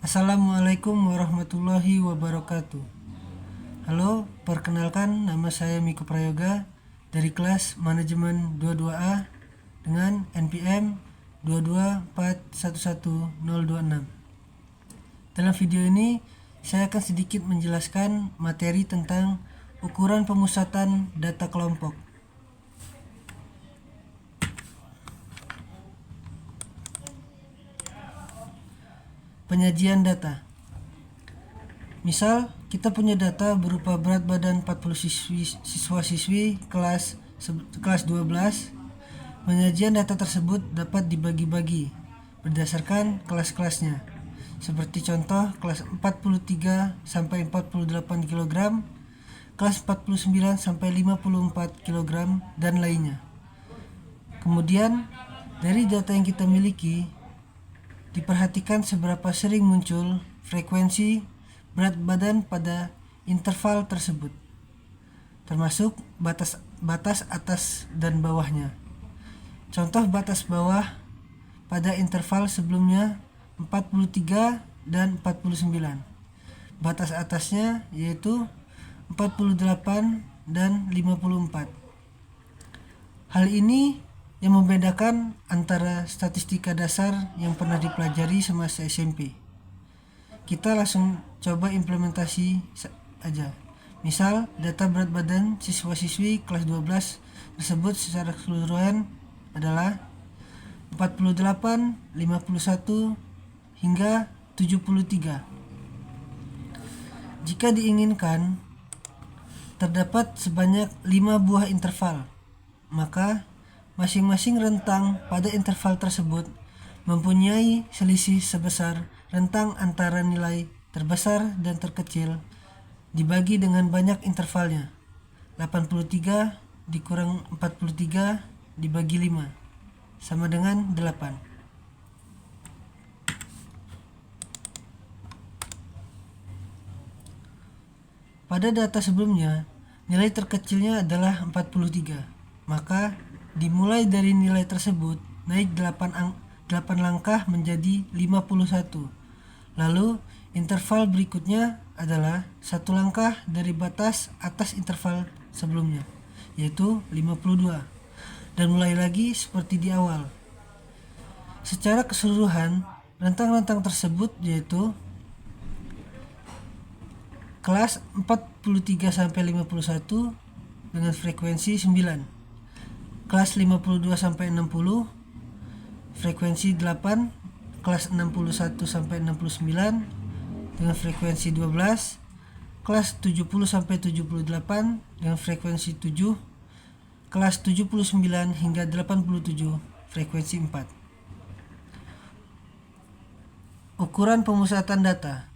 Assalamualaikum warahmatullahi wabarakatuh. Halo, perkenalkan nama saya Miko Prayoga dari kelas Manajemen 22A dengan NPM 224111026. Dalam video ini, saya akan sedikit menjelaskan materi tentang ukuran pemusatan data kelompok. Penyajian data. Misal, kita punya data berupa berat badan 40 siswa-siswi kelas 12. Penyajian data tersebut dapat dibagi-bagi berdasarkan kelas-kelasnya. Seperti contoh kelas 43 sampai 48 kg, kelas 49 sampai 54 kg dan lainnya. Kemudian, dari data yang kita miliki, diperhatikan seberapa sering muncul frekuensi berat badan pada interval tersebut, termasuk batas atas dan bawahnya. Contoh batas bawah pada interval sebelumnya 43 dan 49. Batas atasnya yaitu 48 dan 54. Hal ini yang membedakan antara statistika dasar yang pernah dipelajari semasa SMP. Kita langsung coba implementasi aja. Misal, data berat badan siswa-siswi kelas 12 tersebut secara keseluruhan adalah 48, 51, hingga 73. Jika diinginkan terdapat sebanyak 5 buah interval, maka masing-masing rentang pada interval tersebut mempunyai selisih sebesar rentang antara nilai terbesar dan terkecil dibagi dengan banyak intervalnya. 83 dikurang 43 dibagi 5 sama dengan 8. Pada data sebelumnya, nilai terkecilnya adalah 43. Maka dimulai dari nilai tersebut naik 8 langkah menjadi 51. Lalu interval berikutnya adalah 1 langkah dari batas atas interval sebelumnya, yaitu 52. Dan mulai lagi seperti di awal. Secara keseluruhan, rentang-rentang tersebut yaitu kelas 43 sampai 51 dengan frekuensi 9. Kelas 52 sampai 60 frekuensi 8, kelas 61 sampai 69 dengan frekuensi 12, kelas 70 sampai 78 dengan frekuensi 7, kelas 79 hingga 87 frekuensi 4. Ukuran pemusatan data.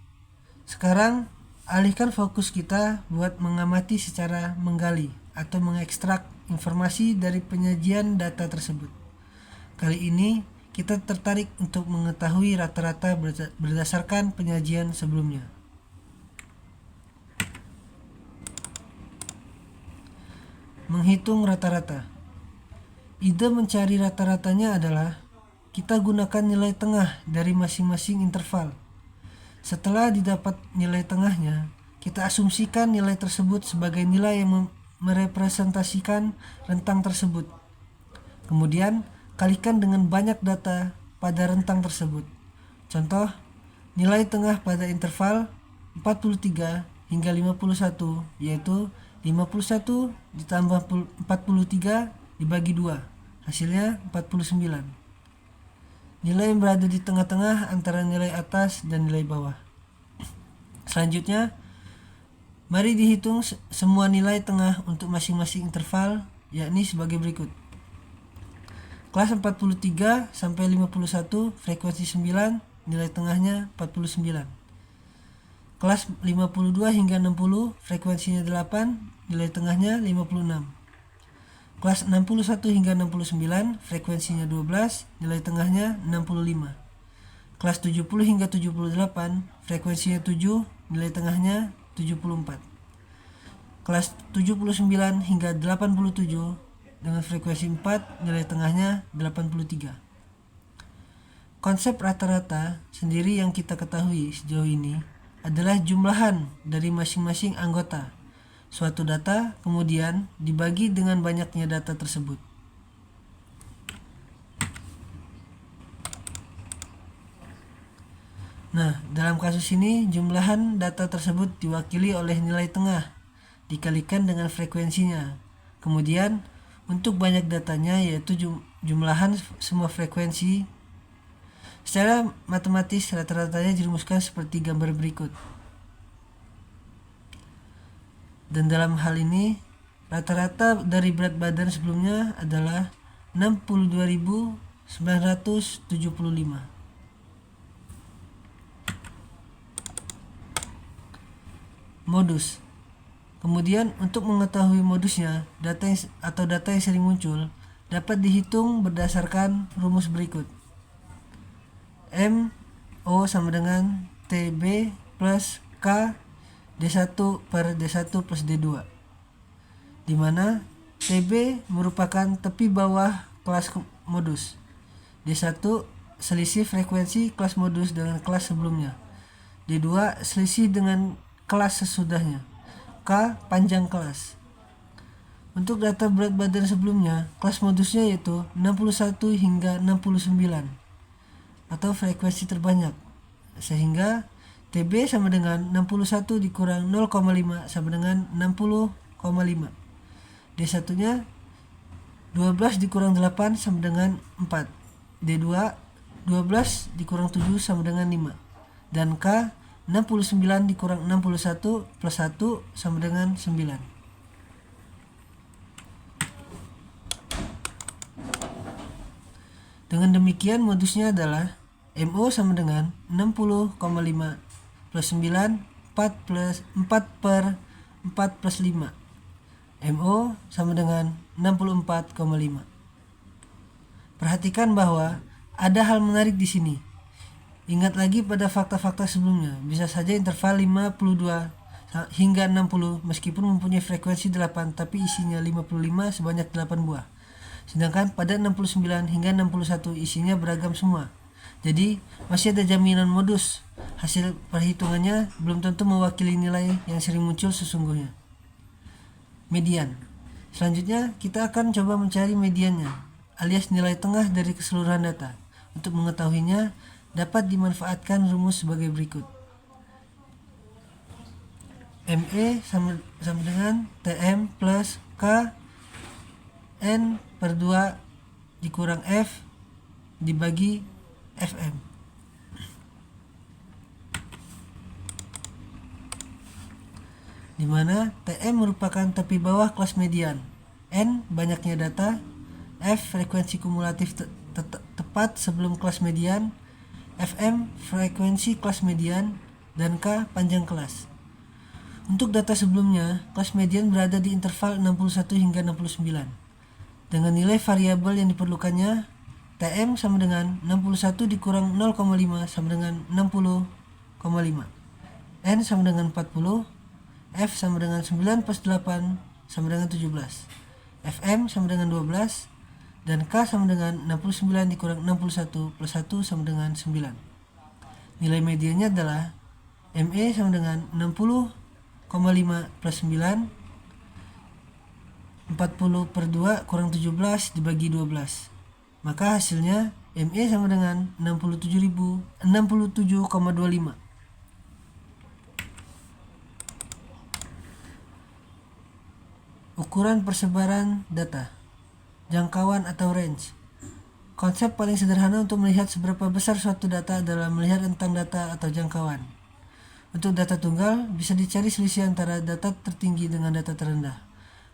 Sekarang alihkan fokus kita buat mengamati secara menggali atau mengekstrak informasi dari penyajian data tersebut. Kali ini kita tertarik untuk mengetahui rata-rata berdasarkan penyajian sebelumnya. Menghitung rata-rata. Ide mencari rata-ratanya adalah kita gunakan nilai tengah dari masing-masing interval. Setelah didapat nilai tengahnya, kita asumsikan nilai tersebut sebagai nilai yang merepresentasikan rentang tersebut. Kemudian, kalikan dengan banyak data pada rentang tersebut. Contoh, nilai tengah pada interval 43 hingga 51 yaitu 51 ditambah 43 dibagi 2, hasilnya 49. Nilai yang berada di tengah-tengah antara nilai atas dan nilai bawah. Selanjutnya, mari dihitung semua nilai tengah untuk masing-masing interval, yakni sebagai berikut. Kelas 43 sampai 51 frekuensi 9, nilai tengahnya 49. Kelas 52 hingga 60 frekuensinya 8, nilai tengahnya 56. Kelas 61 hingga 69 frekuensinya 12, nilai tengahnya 65. Kelas 70 hingga 78 frekuensinya 7, nilai tengahnya 74. Kelas 79 hingga 87 dengan frekuensi 4, nilai tengahnya 83. Konsep rata-rata sendiri yang kita ketahui sejauh ini adalah jumlahan dari masing-masing anggota suatu data, kemudian dibagi dengan banyaknya data tersebut. Nah, dalam kasus ini jumlahan data tersebut diwakili oleh nilai tengah dikalikan dengan frekuensinya. Kemudian untuk banyak datanya yaitu jumlahan semua frekuensi. Secara matematis rata-ratanya dirumuskan seperti gambar berikut. Dan dalam hal ini rata-rata dari berat badan sebelumnya adalah 62.975. Modus. Kemudian untuk mengetahui modusnya, data yang sering muncul dapat dihitung berdasarkan rumus berikut. MO sama dengan TB plus K D1 per D1 plus D2, di mana TB merupakan tepi bawah kelas modus, D1 selisih frekuensi kelas modus dengan kelas sebelumnya, D2 selisih dengan kelas sesudahnya, K panjang kelas. Untuk data berat badan sebelumnya, kelas modusnya yaitu 61 hingga 69 atau frekuensi terbanyak, sehingga TB sama dengan 61 dikurang 0,5 sama dengan 60,5. D1 nya 12 dikurang 8 sama dengan 4. D2 12 dikurang 7 sama dengan 5. Dan K 69 dikurang 61 plus 1 sama dengan 9. Dengan demikian modusnya adalah MO sama dengan 60,5 plus 9 4 per 4 plus 5. MO sama dengan 64,5. Perhatikan bahwa ada hal menarik di sini. Ingat lagi pada fakta-fakta sebelumnya, bisa saja interval 52 hingga 60 meskipun mempunyai frekuensi 8 tapi isinya 55 sebanyak 8 buah. Sedangkan pada 69 hingga 61 isinya beragam semua. Jadi masih ada jaminan modus. Hasil perhitungannya belum tentu mewakili nilai yang sering muncul sesungguhnya. Median. Selanjutnya kita akan coba mencari mediannya, alias nilai tengah dari keseluruhan data. Untuk mengetahuinya dapat dimanfaatkan rumus sebagai berikut. ME sama dengan TM plus K N per 2 dikurang F dibagi FM. Di mana TM merupakan tepi bawah kelas median, N banyaknya data, F frekuensi kumulatif tepat sebelum kelas median, FM frekuensi kelas median, dan K panjang kelas. Untuk data sebelumnya, kelas median berada di interval 61 hingga 69. Dengan nilai variabel yang diperlukannya, TM sama dengan 61 dikurang 0,5 sama dengan 60,5. N sama dengan 40. F sama dengan 9 plus 8 sama dengan 17. FM sama dengan 12. Dan K sama dengan 69 dikurang 61 plus 1 sama dengan 9. Nilai mediannya adalah ME sama dengan 60,5 plus 9, 40 per 2 kurang 17 dibagi 12. Maka hasilnya ME sama dengan 67,25. Ukuran persebaran data, jangkauan atau range. Konsep paling sederhana untuk melihat seberapa besar suatu data adalah melihat rentang data atau jangkauan. Untuk data tunggal bisa dicari selisih antara data tertinggi dengan data terendah.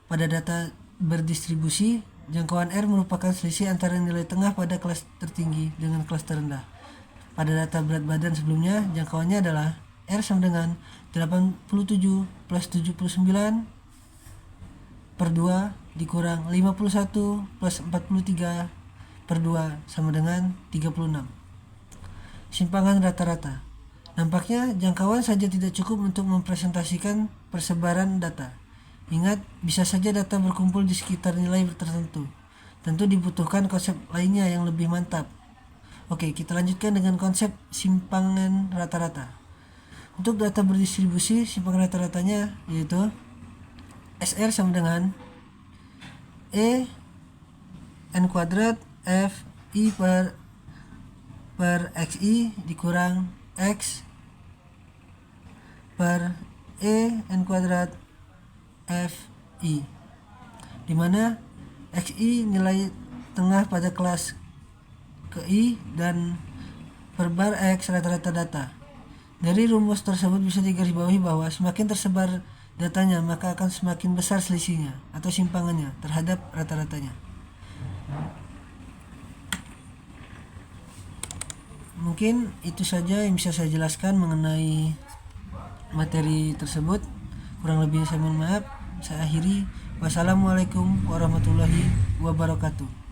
Pada data berdistribusi, jangkauan R merupakan selisih antara nilai tengah pada kelas tertinggi dengan kelas terendah. Pada data berat badan sebelumnya, jangkauannya adalah R sama dengan 87 plus 79 per 2 dikurang 51 plus 43 per 2 sama dengan 36. Simpangan rata-rata. Nampaknya jangkauan saja tidak cukup untuk mempresentasikan persebaran data. Ingat, bisa saja data berkumpul di sekitar nilai tertentu. Tentu dibutuhkan konsep lainnya yang lebih mantap. Oke, kita lanjutkan dengan konsep simpangan rata-rata. Untuk data berdistribusi, simpangan rata-ratanya yaitu SR sama dengan E N kuadrat F I per XI dikurang X per E N kuadrat F I, dimana XI nilai tengah pada kelas ke I dan per bar X rata-rata data. Dari rumus tersebut bisa digarisbawahi bahwa semakin tersebar datanya maka akan semakin besar selisihnya atau simpangannya terhadap rata-ratanya. Mungkin itu saja yang bisa saya jelaskan mengenai materi tersebut. Kurang lebih saya mohon maaf. Saya akhiri. Wassalamualaikum warahmatullahi wabarakatuh.